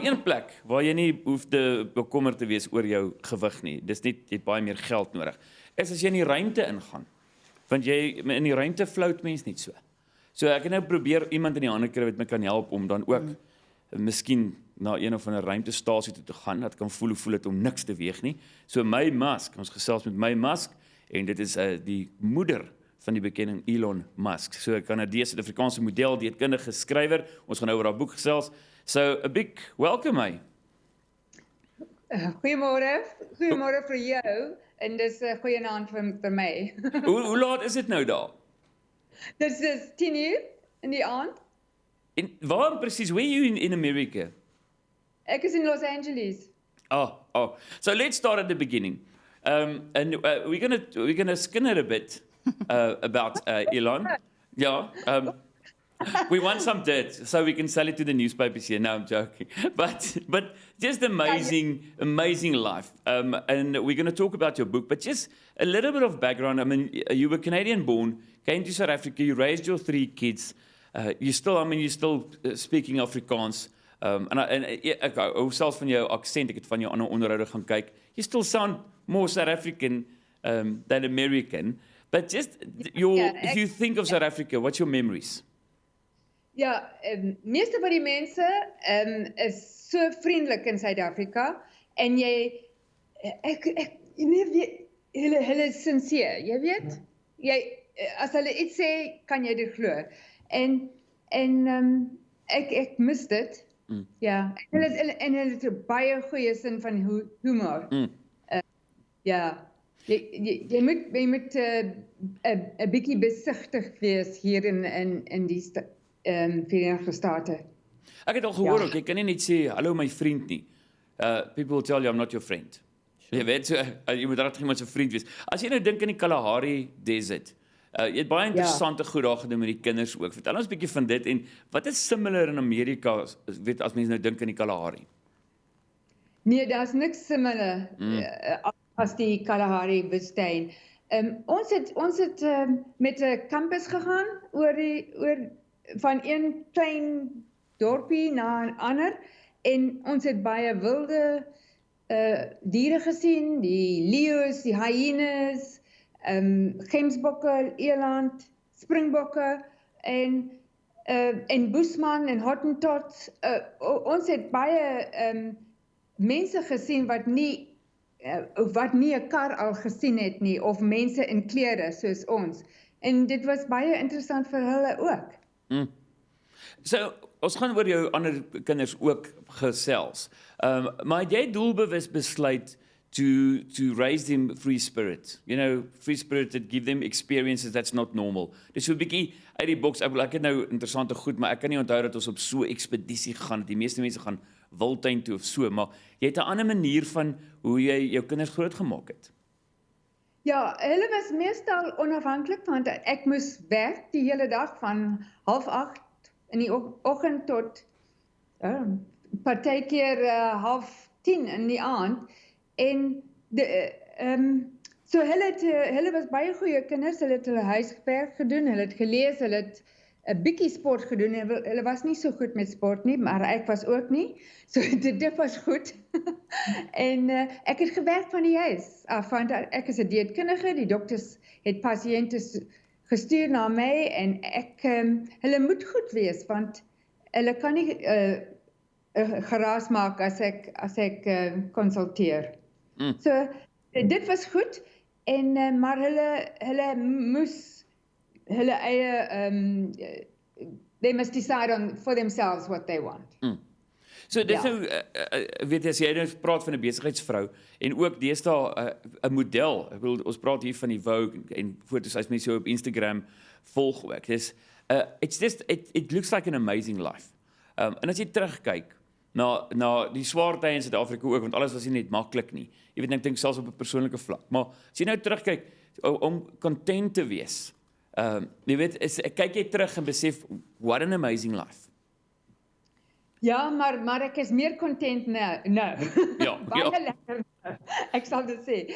Een plek waar jy nie hoef te bekommerd te wees oor jou gewig nie. Dis net jy het baie meer geld nodig. Is as jy in die ruimte ingaan. Want in die ruimte flout mens niet so. So ek het nou probeer iemand in die hande kry wat my kan help om dan ook miskien na een of ander ruimtestasie toe te gaan, dat kan voel het om niks te weeg nie. So Maye Musk, ons gesels met Maye Musk, en dit is die moeder van die bekende Elon Musk. So 'n Kanadees-Suid-Afrikaanse model, dieetkundige, skrywer. Ons gaan nou oor haar boek gesels. So a big welcome, Maye. Goeiemôre vir jou, en dis 'n goeie aand vir my. Hoe laat is dit nou daar? Dit is 10:00 in die aand. En waar presies, where are you in America? Ek is in Los Angeles. Oh. So let's start at the beginning. And we're gonna skin it a bit about Elon. Yeah. We want some dirt so we can sell it to the newspapers here. No, I'm joking. But just amazing life. And we're going to talk about your book, but just a little bit of background. I mean, you were Canadian born, came to South Africa, you raised your 3 kids. You're still speaking Afrikaans. Ek hou selfs van jou aksent, ek het van jou ander onderhoude gaan kyk. You still sound more South African than American. But just if you think of South Africa, what's your memories? Ja, meeste van die mense is so vriendelik in Suid-Afrika en hulle is sincere, jy weet? As hulle iets sê, kan jy dit glo. En ek mis dit. Ja, en hulle het 'n baie goeie sin van humor. Ja. Jy moet 'n bietjie besigtig wees hier in die Verenigde State. Ek het al gehoor ook, jy kan nie net sê, hallo my vriend nie. People will tell you, I'm not your friend. Jy weet, so, jy moet regtig iemand se vriend wees. As jy nou dink aan die Kalahari Desert, jy het baie interessante goed daar gedoen met die kinders ook. Vertel ons 'n bietjie van dit, en wat is similar in Amerika, weet, as mense nou dink aan die Kalahari? Nee, daar's niks similar as die Kalahari woestyn. Ons het met 'n kampus gegaan oor van een klein dorpie na 'n ander, en ons het baie wilde diere gesien, die leeu's, die hyenas, gemsbokke, eland, springbokke, en boesman en hottentots. Ons het baie mense gesien wat nie 'n kar al gesien het nie, of mense in klere soos ons. En dit was baie interessant vir hulle ook. So, ons gaan oor jou ander kinders ook gesels. Maar het jy doelbewus besluit to raise them free spirit? You know, free spirit that give them experiences that's not normal. Dis so 'n bietjie uit die boks. Ek het nou interessante goed, maar ek kan nie onthou dat ons op so 'n ekspedisie gegaan het. Die meeste mense gaan wildtuin toe of so, maar jy het 'n ander manier van hoe jy jou kinders grootgemaak het. Ja, hulle was meestal onafhanklik, want ek moes werk die hele dag van 7:30 in die oggend tot partykeer 9:30 in die aand. En so hulle was baie goeie kinders, hulle het hulle huiswerk gedoen, hulle het gelees, hulle het 'n bietjie sport gedoen. Hulle was nie so goed met sport nie, maar ek was ook nie. So dit was goed. En ek het gewerk van die huis af, want ek is 'n dieetkundige, die dokters het pasiënte gestuur na my, en hulle moet goed wees, want hulle kan nie geraas maak as ek konsulteer. So dit was goed, en maar hulle moes hulle eie they must decide for themselves what they want. So dis nou, weet jy, as jy nou praat van 'n besigheidsvrou, en ook deesdae 'n model, ek bedoel, ons praat hier van die Vogue en foto's, as mense op Instagram volg ook, dis, it looks like an amazing life. En as jy terugkyk, na die swaar tye in Suid-Afrika ook, want alles was nie net maklik nie. Jy weet, ek dink selfs op 'n persoonlike vlak. Maar as jy nou terugkyk, om content te wees, jy weet, kyk jy terug en besef, what an amazing life. Ja, maar ek is meer content nou. Ja, Baie lekker, ek sal dit sê.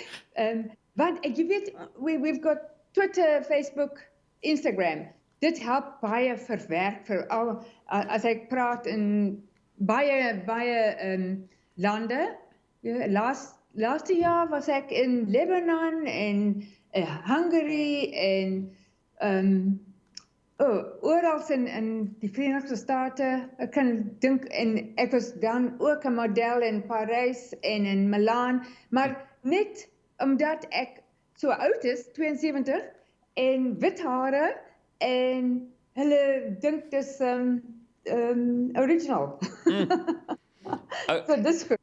Want jy weet, we've got Twitter, Facebook, Instagram. Dit help baie vir werk, veral as ek praat baie lande. Ja, laaste jaar was ek in Lebanon en Hungary en oral in die Verenigde State. Ek kan dink en ek was dan ook 'n model in Parys en in Milaan, maar net omdat ek so oud is, 72 en wit hare en hulle dink dis original. So dis goed.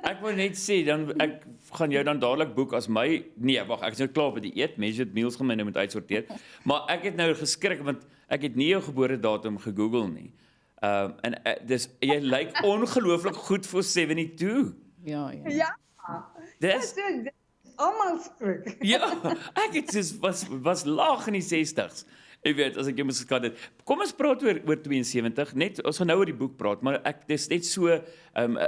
Ek wil net sê, ek gaan jou dan dadelik boek as my, nee, wag, ek is nou klaar met die eet, mense het meals gaan my nou moet uitsorteer, maar ek het nou geskrik, want ek het nie jou geboortedatum gegoogel nie, en dis, jy lyk ongelooflik goed vir 72. Ja. Dis, almal skrik. ja, ek het soos, was laag in die 60s. Jy weet, as ek jou moet geskat het. Kom ons praat oor 72, net, ons gaan nou oor die boek praat, maar dis net so,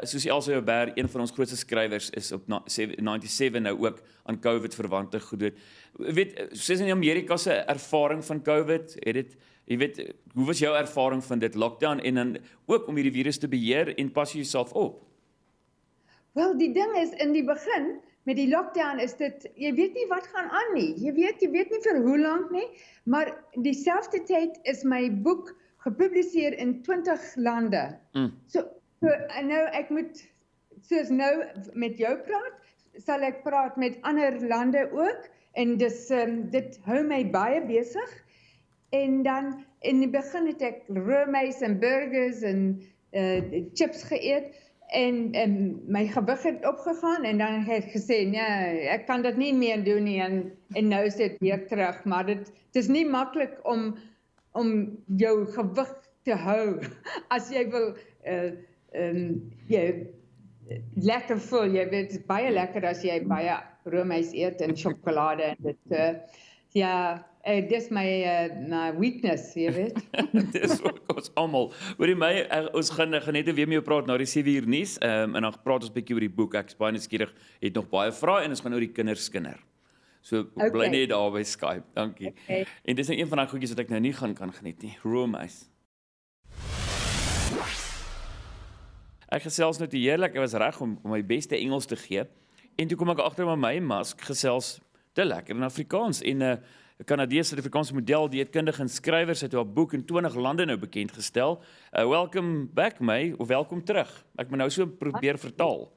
soos Elsa Joubert, een van ons grootste skrywers, is op 97 nou ook aan COVID verwante gedoen. Jy weet, soos in Amerika se ervaring van COVID, jy weet, hoe was jou ervaring van dit lockdown, en dan ook om hierdie virus te beheer, en pas jy jouself op? Wel, die ding is, in die begin, met die lockdown is dit, jy weet nie wat gaan aan nie. Jy weet nie vir hoe lank nie, maar dieselfde tyd is my boek gepubliseer in 20 lande. So nou ek moet, soos nou met jou praat, sal ek praat met ander lande ook, en dit hou my baie besig. En dan, in die begin het ek roomys en burgers en chips geëet, en my gewig het opgegaan en dan het ek gesê, nee, ek kan dit nie meer doen nie en nou is dit weer terug, maar dit is nie maklik om jou gewig te hou as jy wil jy lekker voel, jy weet, het is baie lekker as jy baie roomys eet en sjokolade en dit, dis my weakness, jy weet. Dis ook ons almal. Hoorie my, ons gaan net weer mee praat na die 7 uur nuus, en dan praat ons 'n bietjie oor die boek. Ek is baie nuuskierig, het nog baie vrae en ons gaan oor die kinderskinder. So bly net daar by Skype. Dankie. Okay. En dis een van daai goedjies wat ek nou nie kan geniet nie. Roomys. Ek gesels nou te heerlik, ek was reg om my beste Engels te gee. En toe kom ek agter maar Maye Musk gesels te lekker in Afrikaans en 'n Kanadees-Suid-Afrikaanse model, dieetkundige en skrywer, het haar boek in 20 lande nou bekend gestel. Welcome back, Maye, of welkom terug. Ek moet nou so probeer vertaal.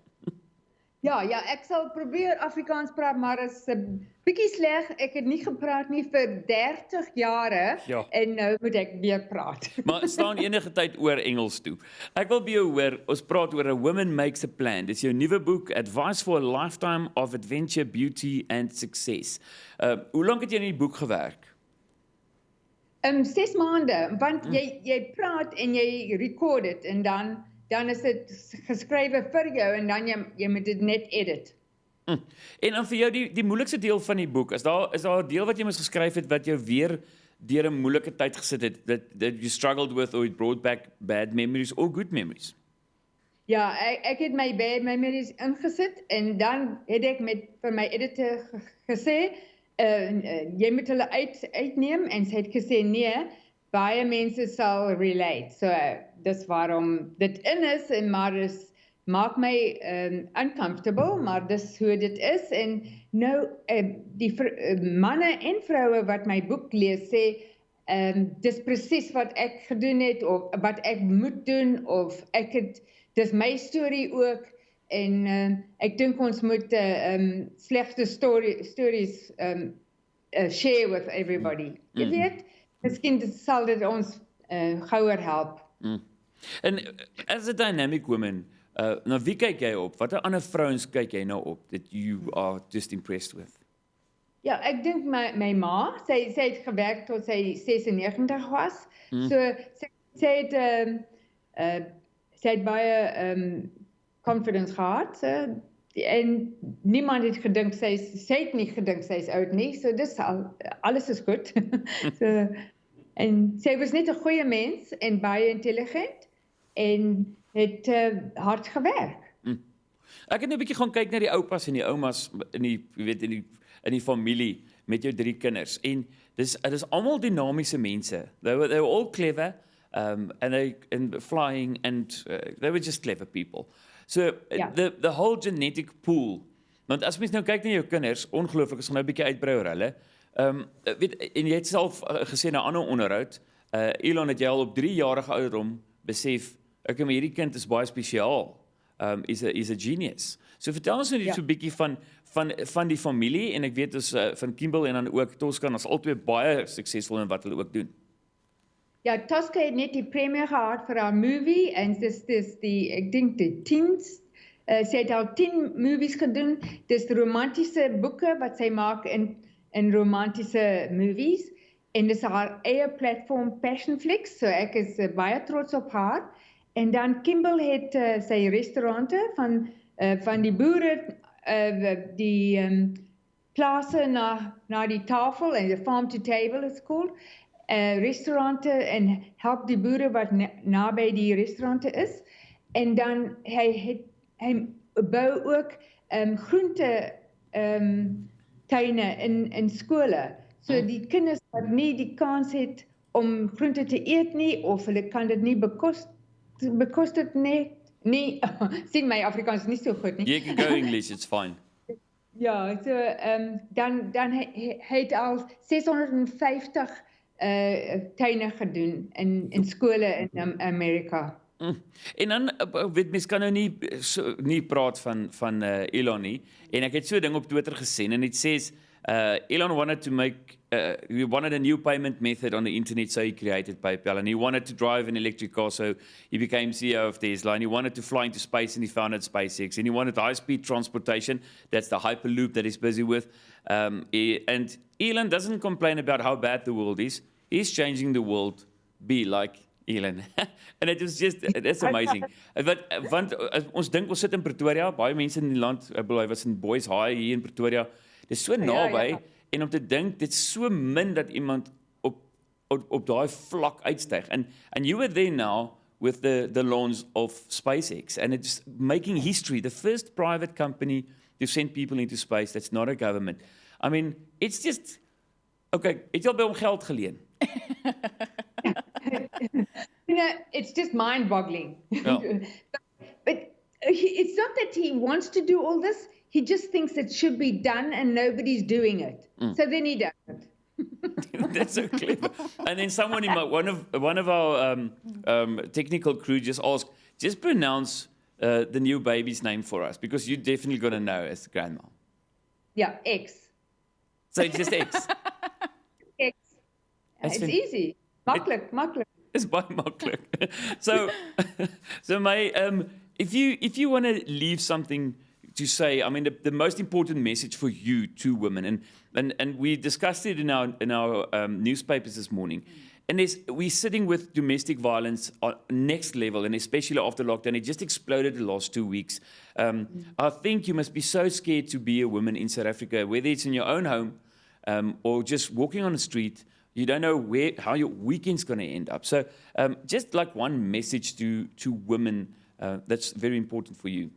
Ja, ek sal probeer Afrikaans praat, maar is 'n bietjie sleg. Ek het nie gepraat nie vir 30 jare en nou moet ek weer praat. Maar staan enige tyd oor Engels toe. Ek wil by jou hoor, ons praat oor A Woman Makes a Plan. Dis jou nuwe boek, Advice for a Lifetime of Adventure, Beauty and Success. Hoe lank het jy in die boek gewerk? 6 maande, want jy praat en jy record dit en dan is dit geskrywe vir jou en dan jy moet dit net edit. En dan vir jou die moeilikste deel van die boek, is daar 'n deel wat jy moes geskryf het wat jou weer deur 'n moeilike tyd gesit het, that you struggled with or it brought back bad memories or good memories? Ja, ek het my bad memories ingesit en dan het ek vir my editor gesê, jy moet hulle uitneem en sy het gesê nee, baie mense sal relate. So dis waarom dit in is en maar dit maak my uncomfortable, maar dis hoe dit is en nou die manne en vroue wat my boek lees sê dis presies wat ek gedoen het of wat ek moet doen of dis my storie ook en ek dink ons moet slegte stories share with everybody. Jy weet, miskien sal dit ons gouer help. En as a dynamic woman, nou wie kyk jy op? Watter ander vrouens kyk jy nou op that you are just impressed with? Ja, ek dink my ma, sy het gewerk tot sy 96 was. So sy het baie confidence gehad. En niemand het gedink sy het nie gedink sy is oud nie. So dis alles is goed. So en sy was net 'n goeie mens en baie intelligent en het hard gewerk. Ek het nou 'n bietjie gaan kyk na die oupas en die oumas in die familie met jou 3 kinders en dis almal dinamiese mense. They were all clever. and flying, and they were just clever people. So the whole genetic pool. Want as mens nou kyk na jou kinders, ongelooflik, ons gaan nou 'n bietjie uitbrei oor hulle. En jy het self gesê na 'n ander onderhoud, Elon, het jy al op 3-jarige ouderdom besef, okay, maar hierdie kind is baie spesiaal. Is a genius. So vertel ons net so 'n bietjie van die familie, en ek weet ons van Kimball en dan ook Toscan, is albei baie suksesvol in wat hulle ook doen. Ja, Tosca het net die premiere gehad vir haar movie, en dis ek dink die 10s. Sy het al 10 movies gedoen. Dis romantiese boeke wat sy maak in romantiese movies. En dis haar eie platform Passionflix, so ek is baie trots op haar. En dan Kimball het sy restaurante van die boere, die plase na die tafel, en the farm to table is called, restaurante, en help die boere wat naby die restaurante is. En dan hy bou ook groente tuine in skole. So die kinders wat nie die kans het om groente te eet nie, of hulle kan dit nie bekostig nie. Sien, my Afrikaans is nie so goed nie. You can go English, it's fine. Ja, so dan hy het al 650 tuine gedoen in skole in Amerika. En dan, weet mens kan nou nie praat van Elon nie, en ek het so 'n ding op Twitter gesien, en it says, Elon wanted to make, he wanted a new payment method on the internet, so he created PayPal, and he wanted to drive an electric car, so he became CEO of Tesla, and he wanted to fly into space, and he founded SpaceX, and he wanted high-speed transportation, that's the Hyperloop that he's busy with, and Elon doesn't complain about how bad the world is, he's changing the world, be like Elon. And it was just, that's amazing. Want ons dink ons sit in Pretoria, baie mense in die land, ek bedoel, hy was in Boys High hier in Pretoria, dit is so naby, en om te dink, dit is so min dat iemand op daai vlak uitstyg. And you were there now with the launch of SpaceX, and it's making history, the first private company to send people into space that's not a government. I mean, it's just, okay, het jy al by hom geld geleen? It's just mind-boggling. Yeah. But it's not that he wants to do all this. He just thinks it should be done, and nobody's doing it. So then he does it. That's so clever. And then someone in one of our technical crew just asked, just pronounce the new baby's name for us, because you're definitely going to know as grandma. Yeah, X. So it's just X. X. It's easy. Makkelijk. It's baie maklik. So May, if you want to leave something to say, I mean, the most important message for you, two women, and we discussed it in our newspapers this morning, and we're sitting with domestic violence on next level, and especially after lockdown, it just exploded the last 2 weeks. I think you must be so scared to be a woman in South Africa, whether it's in your own home or just walking on the street. You don't know how your weekend's going to end up. So just like one message to women that's very important for you.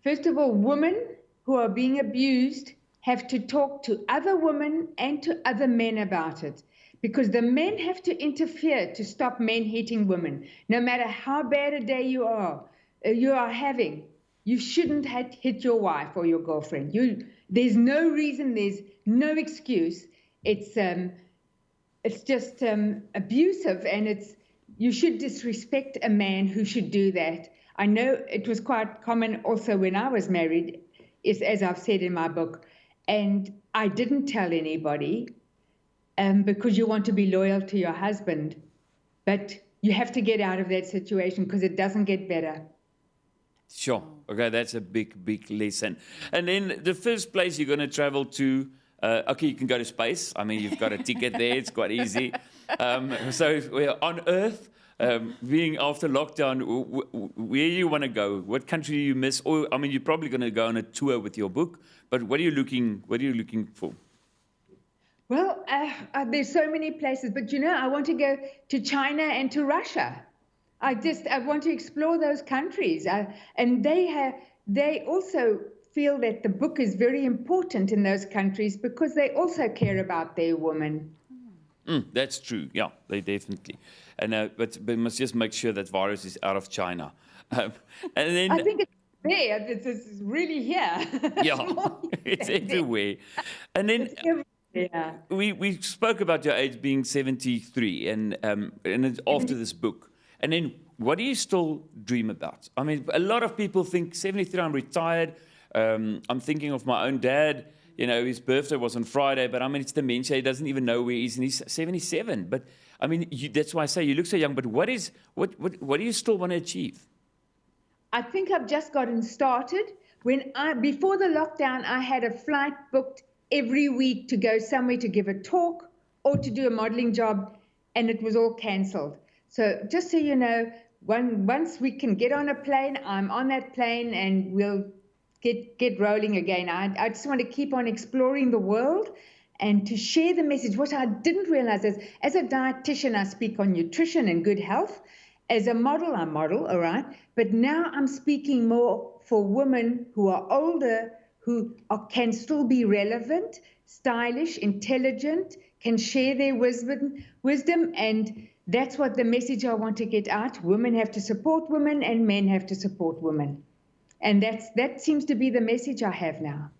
First of all, women who are being abused have to talk to other women and to other men about it, because the men have to interfere to stop men hitting women. No matter how bad a day you are having, you shouldn't hit your wife or your girlfriend. There's no reason, there's no excuse. It's just abusive, and you should disrespect a man who should do that. I know it was quite common also when I was married, as I've said in my book, and I didn't tell anybody because you want to be loyal to your husband, but you have to get out of that situation because it doesn't get better. Sure. Okay, that's a big lesson. And then the first place you're going to travel to, okay, you can go to space. I mean, you've got a ticket there. It's quite easy. So we're on Earth, being after lockdown, where you want to go? What country do you miss? Or, I mean, you're probably going to go on a tour with your book, but what are you looking for? Well, there's so many places, but I want to go to China and to Russia. I want to explore those countries, and they also feel that the book is very important in those countries because they also care about their women. That's true. Yeah, they definitely. but we must just make sure that virus is out of China. And then, I think it's there. It's really here. yeah, it's everywhere. And then Yeah. we spoke about your age being 73, and it's after this book. And then, what do you still dream about? I mean, a lot of people think 73, I'm retired. I'm thinking of my own dad. You know, his birthday was on Friday, but I mean, it's dementia. He doesn't even know where he is, and he's 77. But I mean, that's why I say you look so young. But what do you still want to achieve? I think I've just gotten started. Before the lockdown, I had a flight booked every week to go somewhere to give a talk or to do a modeling job, and it was all cancelled. So just so you know, once we can get on a plane, I'm on that plane, and we'll get rolling again. I just want to keep on exploring the world and to share the message. What I didn't realize is, as a dietitian, I speak on nutrition and good health. As a model, I model, all right? But now I'm speaking more for women who are older, who can still be relevant, stylish, intelligent, can share their wisdom, and that's what the message I want to get out. Women have to support women, and men have to support women. And that seems to be the message I have now.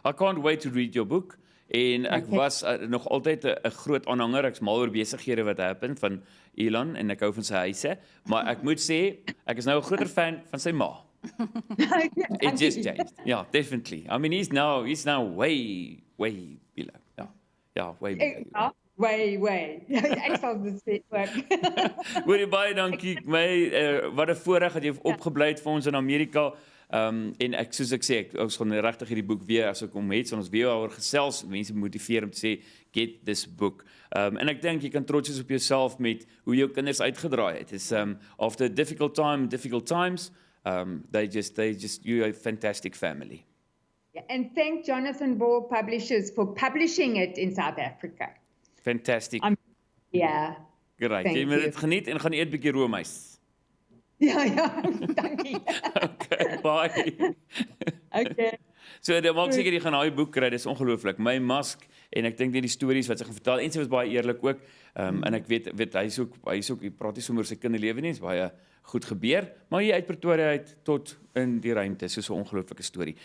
I can't wait to read your book. En ek was nog altyd 'n groot aanhanger. Ek's mal oor besighede wat happen van Elon en ek hou van sy huise, maar ek moet sê ek is nou 'n groter fan van sy ma. It just changed. Yeah, definitely. I mean, he's now way below. Yeah, way below. Way. Ek sal dit sê ook. Hoorie, baie dankie. Wat 'n voorreg dat jy opgebly het vir ons in Amerika. En soos ek sê, ons gaan regtig hierdie boek weer, as ek hom het, sal ons weer oor gesels, mense motiveer om te sê, get this book. En ek dink jy kan trots wees op jouself met hoe jou kinders uitgedraai het. It's, after a difficult times, you're a fantastic family. And thank Jonathan Ball Publishers for publishing it in South Africa. Fantastic. Yeah. Great. Jy moet dit geniet en gaan eet 'n bietjie roomys. Ja, dankie. Okay, bye. Okay. So, dan maak seker jy gaan daai boek kry, dis ongelooflik. Maye Musk, en ek dink net die stories wat sy vertel, en sy was baie eerlik ook, en ek weet hy is ook, hy praat nie sommer oor sy kinderlewe nie, is baie goed gebeur, maar hier uit Pretoria uit tot in die ruimte, soos 'n ongelooflike storie.